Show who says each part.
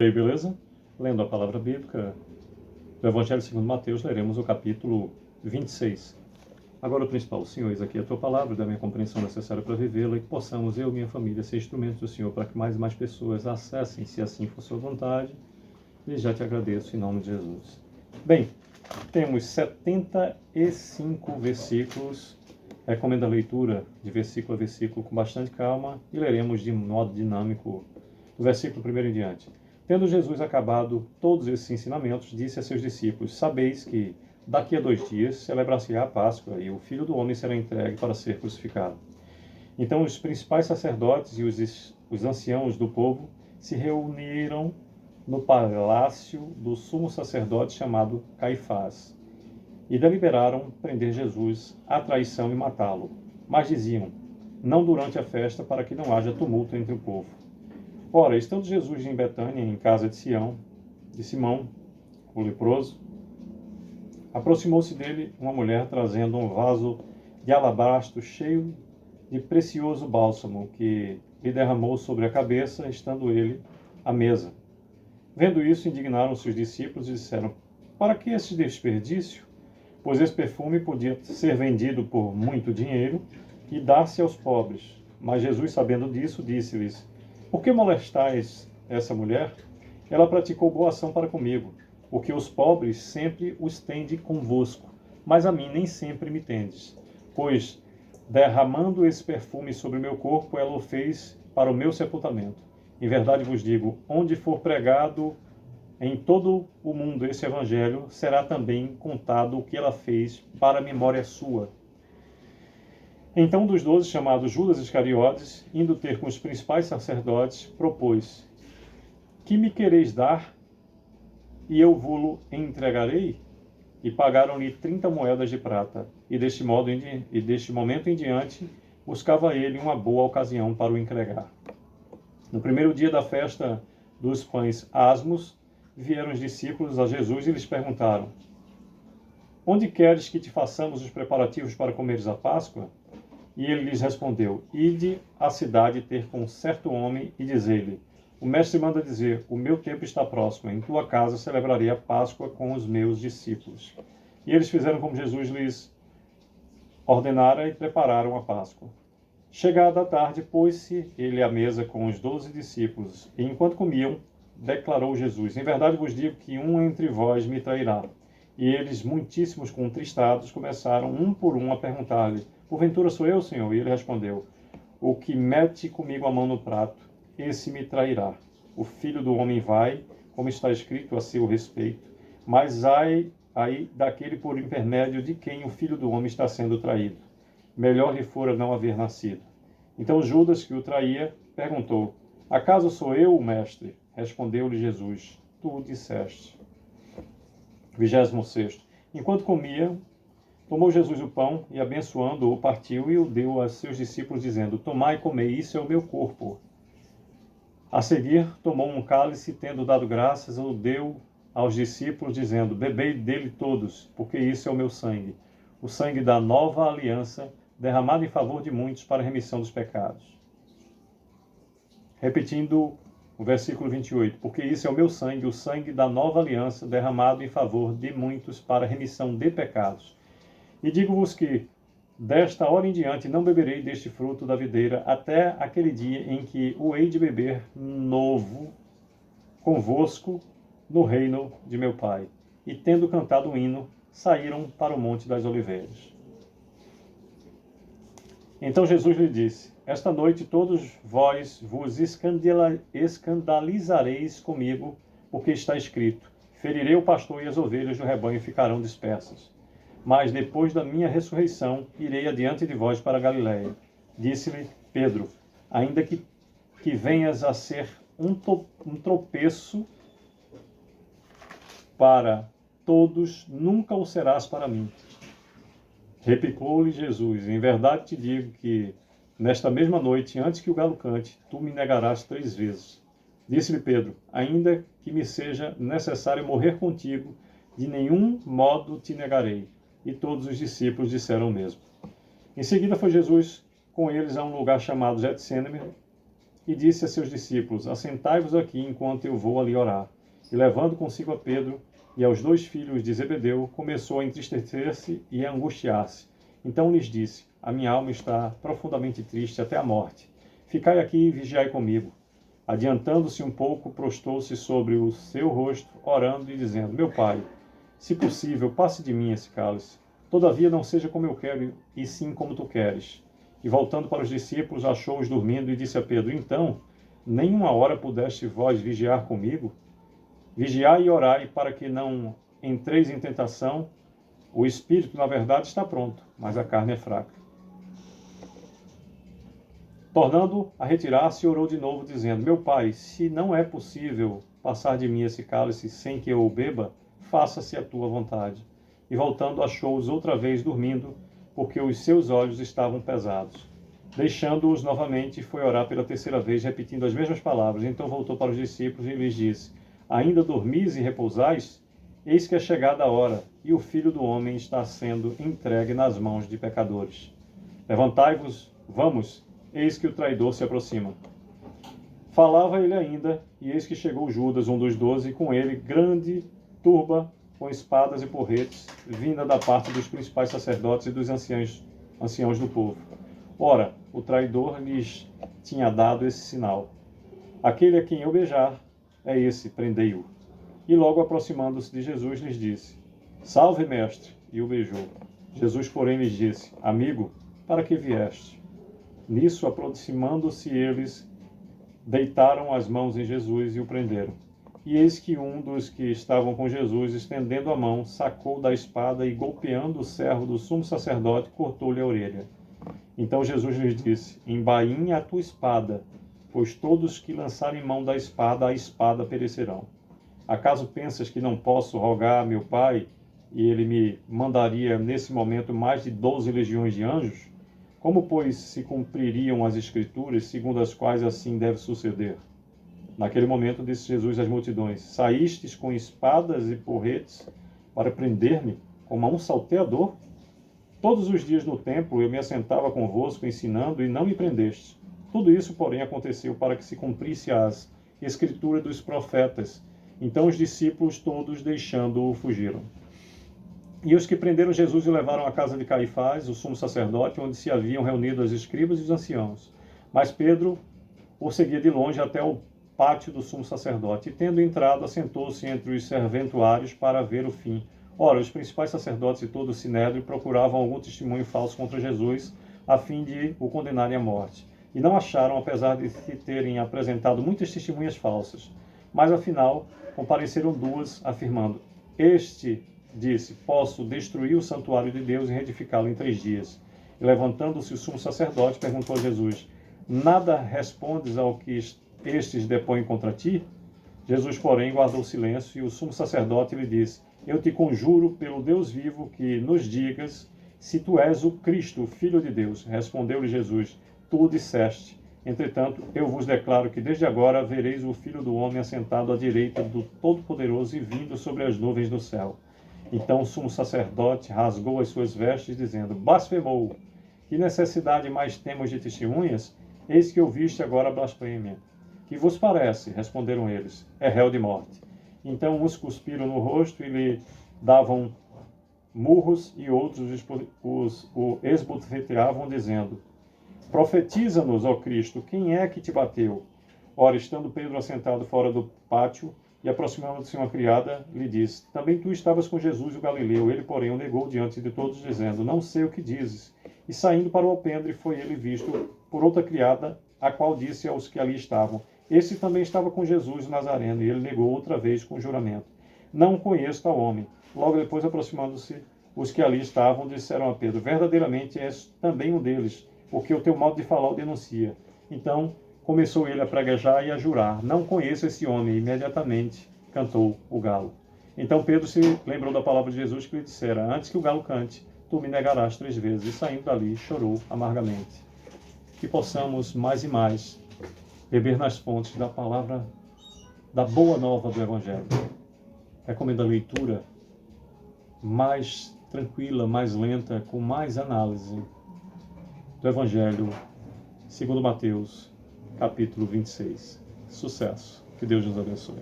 Speaker 1: E aí, beleza? Lendo a palavra bíblica do Evangelho segundo Mateus, leremos o capítulo 26. Agora o principal, Senhor, eis aqui a tua palavra, da minha compreensão necessária para vivê-la, e que possamos, eu e minha família, ser instrumentos do Senhor para que mais e mais pessoas acessem, se assim for sua vontade, e já te agradeço em nome de Jesus. Bem, temos 75 versículos. Recomendo a leitura de versículo a versículo com bastante calma e leremos de modo dinâmico do versículo 1 em diante. Tendo Jesus acabado todos esses ensinamentos, disse a seus discípulos: Sabeis que daqui a 2 dias celebrar-se-á a Páscoa e o Filho do Homem será entregue para ser crucificado. Então os principais sacerdotes e os anciãos do povo se reuniram no palácio do sumo sacerdote chamado Caifás e deliberaram prender Jesus à traição e matá-lo. Mas diziam: não durante a festa, para que não haja tumulto entre o povo. Ora, estando Jesus em Betânia, em casa de Simão, o leproso, aproximou-se dele uma mulher trazendo um vaso de alabastro cheio de precioso bálsamo, que lhe derramou sobre a cabeça, estando ele à mesa. Vendo isso, indignaram-se os discípulos e disseram: para que esse desperdício? Pois esse perfume podia ser vendido por muito dinheiro e dar-se aos pobres. Mas Jesus, sabendo disso, disse-lhes: por que molestais essa mulher? Ela praticou boa ação para comigo, porque os pobres sempre os tende convosco, mas a mim nem sempre me tendes. Pois, derramando esse perfume sobre meu corpo, ela o fez para o meu sepultamento. Em verdade vos digo, onde for pregado em todo o mundo esse evangelho, será também contado o que ela fez para a memória sua. Então, dos 12, chamado Judas Iscariotes, indo ter com os principais sacerdotes, propôs: que me quereis dar, e eu vô-lo entregarei? E pagaram-lhe 30 moedas de prata, e deste momento em diante, buscava ele uma boa ocasião para o entregar. No primeiro dia da festa dos pães asmos, vieram os discípulos a Jesus e lhes perguntaram: onde queres que te façamos os preparativos para comeres a Páscoa? E ele lhes respondeu: ide à cidade ter com certo homem e diz-lhe: o mestre manda dizer, o meu tempo está próximo, em tua casa celebrarei a Páscoa com os meus discípulos. E eles fizeram como Jesus lhes ordenara e prepararam a Páscoa. Chegada a tarde, pôs-se ele à mesa com os 12 discípulos, e enquanto comiam, declarou Jesus: em verdade vos digo que um entre vós me trairá. E eles, muitíssimos contristados, começaram um por um a perguntar-lhe: porventura sou eu, Senhor? E ele respondeu: o que mete comigo a mão no prato, esse me trairá. O Filho do Homem vai, como está escrito a seu respeito, mas ai aí daquele por intermédio de quem o Filho do Homem está sendo traído. Melhor lhe fora não haver nascido. Então Judas, que o traía, perguntou: acaso sou eu o mestre? Respondeu-lhe Jesus: tu o disseste. 26. Enquanto comia, tomou Jesus o pão e, abençoando-o, partiu e o deu a seus discípulos, dizendo: tomai e comei, isso é o meu corpo. A seguir, tomou um cálice, tendo dado graças, o deu aos discípulos, dizendo: bebei dele todos, porque isso é o meu sangue, o sangue da nova aliança, derramado em favor de muitos para a remissão dos pecados. Repetindo o versículo 28, porque isso é o sangue da nova aliança, derramado em favor de muitos para a remissão de pecados. E digo-vos que, desta hora em diante, não beberei deste fruto da videira, até aquele dia em que o hei de beber novo convosco no reino de meu Pai. E tendo cantado um hino, saíram para o Monte das Oliveiras. Então Jesus lhe disse: esta noite todos vós vos escandalizareis comigo, porque está escrito: ferirei o pastor e as ovelhas do rebanho ficarão dispersas. Mas depois da minha ressurreição, irei adiante de vós para a Galiléia. Disse-lhe Pedro: ainda que venhas a ser um tropeço para todos, nunca o serás para mim. Replicou-lhe Jesus: em verdade te digo que, nesta mesma noite, antes que o galo cante, tu me negarás 3 vezes. Disse-lhe Pedro: ainda que me seja necessário morrer contigo, de nenhum modo te negarei. E todos os discípulos disseram o mesmo. Em seguida foi Jesus com eles a um lugar chamado Getsêmani, e disse a seus discípulos: assentai-vos aqui enquanto eu vou ali orar. E levando consigo a Pedro e aos 2 filhos de Zebedeu, começou a entristecer-se e a angustiar-se. Então lhes disse: a minha alma está profundamente triste até a morte. Ficai aqui e vigiai comigo. Adiantando-se um pouco, prostou-se sobre o seu rosto, orando e dizendo: meu pai, se possível, passe de mim esse cálice. Todavia não seja como eu quero, e sim como tu queres. E voltando para os discípulos, achou-os dormindo e disse a Pedro: então, nenhuma hora pudeste vós vigiar comigo? Vigiai e orai para que não entreis em tentação. O espírito, na verdade, está pronto, mas a carne é fraca. Tornando a retirar-se, orou de novo, dizendo: meu pai, se não é possível passar de mim esse cálice sem que eu o beba, faça-se a tua vontade. E voltando, achou-os outra vez dormindo, porque os seus olhos estavam pesados. Deixando-os novamente, foi orar pela 3ª vez, repetindo as mesmas palavras. Então voltou para os discípulos e lhes disse: ainda dormis e repousais? Eis que é chegada a hora, e o Filho do Homem está sendo entregue nas mãos de pecadores. Levantai-vos, vamos, eis que o traidor se aproxima. Falava ele ainda, e eis que chegou Judas, um dos 12, e com ele grande turba, com espadas e porretes, vinda da parte dos principais sacerdotes e dos anciãos do povo. Ora, o traidor lhes tinha dado esse sinal: aquele a quem eu beijar, é esse, prendei-o. E logo aproximando-se de Jesus, lhes disse: salve, mestre, e o beijou. Jesus, porém, lhes disse: amigo, para que vieste? Nisso, aproximando-se eles, deitaram as mãos em Jesus e o prenderam. E eis que um dos que estavam com Jesus, estendendo a mão, sacou da espada e, golpeando o servo do sumo sacerdote, cortou-lhe a orelha. Então Jesus lhes disse: embainha a tua espada, pois todos que lançarem mão da espada, a espada perecerão. Acaso pensas que não posso rogar a meu Pai, e ele me mandaria nesse momento mais de 12 legiões de anjos? Como, pois, se cumpririam as Escrituras, segundo as quais assim deve suceder? Naquele momento disse Jesus às multidões: saístes com espadas e porretes para prender-me como a um salteador? Todos os dias no templo eu me assentava convosco ensinando e não me prendestes. Tudo isso, porém, aconteceu para que se cumprisse as Escrituras dos profetas. Então os discípulos todos, deixando-o, fugiram. E os que prenderam Jesus o levaram à casa de Caifás, o sumo sacerdote, onde se haviam reunido os escribas e os anciãos. Mas Pedro o seguia de longe até o pátio do sumo sacerdote, e tendo entrado, assentou-se entre os serventuários para ver o fim. Ora, os principais sacerdotes e todo o sinédrio procuravam algum testemunho falso contra Jesus, a fim de o condenarem à morte. E não acharam, apesar de se terem apresentado muitas testemunhas falsas. Mas, afinal, compareceram 2, afirmando: este disse: posso destruir o santuário de Deus e reedificá-lo em 3 dias. E levantando-se o sumo sacerdote, perguntou a Jesus: nada respondes ao que estes depõem contra ti? Jesus, porém, guardou silêncio, e o sumo sacerdote lhe disse: eu te conjuro pelo Deus vivo que nos digas se tu és o Cristo, o Filho de Deus. Respondeu-lhe Jesus: tu o disseste. Entretanto, eu vos declaro que desde agora vereis o Filho do Homem assentado à direita do Todo-Poderoso e vindo sobre as nuvens do céu. Então o sumo sacerdote rasgou as suas vestes, dizendo: blasfemou! Que necessidade mais temos de testemunhas? Eis que ouviste agora a blasfêmia. Que vos parece? Responderam eles: é réu de morte. Então uns cuspiram no rosto e lhe davam murros, e outros o esbofeteavam, dizendo: profetiza-nos, ó Cristo, quem é que te bateu? Ora, estando Pedro assentado fora do pátio, e aproximando-se uma criada, lhe disse: também tu estavas com Jesus o Galileu. Ele, porém, o negou diante de todos, dizendo: não sei o que dizes. E saindo para o alpendre, foi ele visto por outra criada, a qual disse aos que ali estavam: esse também estava com Jesus o Nazareno. E ele negou outra vez com juramento: não conheço tal homem. Logo depois, aproximando-se, os que ali estavam disseram a Pedro: verdadeiramente és também um deles, porque o teu modo de falar o denuncia. Então começou ele a praguejar e a jurar: não conheço esse homem. E imediatamente cantou o galo. Então Pedro se lembrou da palavra de Jesus, que lhe dissera: antes que o galo cante, tu me negarás 3 vezes. E saindo dali, chorou amargamente. Que possamos mais e mais beber nas fontes da palavra, da boa nova do Evangelho. Recomendo a leitura mais tranquila, mais lenta, com mais análise do Evangelho segundo Mateus, capítulo 26. Sucesso. Que Deus nos abençoe.